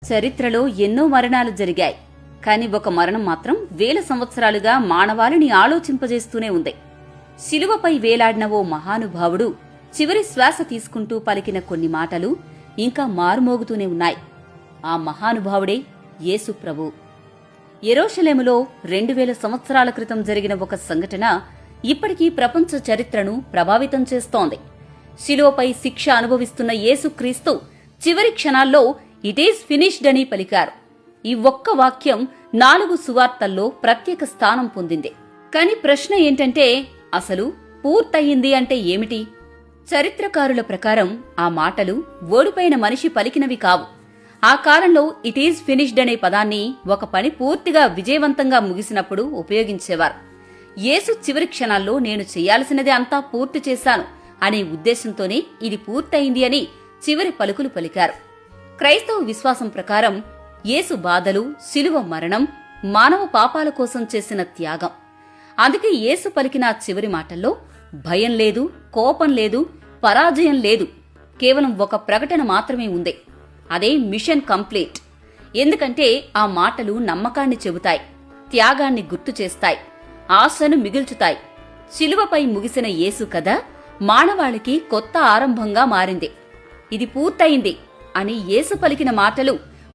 చరిత్రలో ఎన్నో మరణాలు జరిగాయి. కాని ఒక మరణం మాత్రం వేల సంవత్సరాలుగా మానవాళిని ఆలోచింపజేస్తూనే ఉంది. శిలువపై వేలాడిన ఓ మహానుభావుడు చివరి శ్వాస తీసుకుంటూ పలికిన కొన్ని మాటలు ఇంకా మారుమోగుతూనే ఉన్నాయి. ఆ మహానుభావుడే యేసు ప్రభువు. యెరూషలేములో 2000 సంవత్సరాల క్రితం జరిగిన ఒక సంఘటన ఇప్పటికీ ప్రపంచ చరిత్రను ప్రభావితం చేస్తోంది. శిలువపై శిక్ష అనుభవిస్తున్న యేసుక్రీస్తు చివరి క్షణాల్లో ఇట్ ఈజ్ ఫినిష్డ్ అని పలికారు. ఈ ఒక్క వాక్యం 4 సువార్తల్లో ప్రత్యేక స్థానం పొందింది. కాని ప్రశ్న ఏంటంటే, అసలు పూర్తయింది అంటే ఏమిటి? చరిత్రకారుల ప్రకారం ఆ మాటలు ఓడిపోయిన మనిషి పలికినవి కావు. ఆ కాలంలో ఇట్ ఈజ్ ఫినిష్డ్ అనే పదాన్ని ఒక పని పూర్తిగా విజయవంతంగా ముగిసినప్పుడు ఉపయోగించేవారు. యేసు చివరి క్షణాల్లో నేను చేయాల్సినది అంతా పూర్తి చేశాను అనే ఉద్దేశంతోనే ఇది పూర్తయింది అని చివరి పలుకులు పలికారు. క్రైస్తవ విశ్వాసం ప్రకారం యేసు బాధలు, శిలువ మరణం మానవ పాపాల కోసం చేసిన త్యాగం. అందుకే యేసు పలికిన చివరి మాటల్లో భయం లేదు, కోపం లేదు, పరాజయం లేదు. కేవలం ఒక ప్రకటన మాత్రమే ఉంది. అదే మిషన్ కంప్లీట్. ఎందుకంటే ఆ మాటలు నమ్మకాన్ని చెబుతాయి, త్యాగాన్ని గుర్తు చేస్తాయి, ఆశను మిగుల్చుతాయి. శిలువపై ముగిసిన యేసు కథ మానవాళికి కొత్త ఆరంభంగా మారింది. ఇది పూర్తయింది అని యేసు పలికిన మాటలు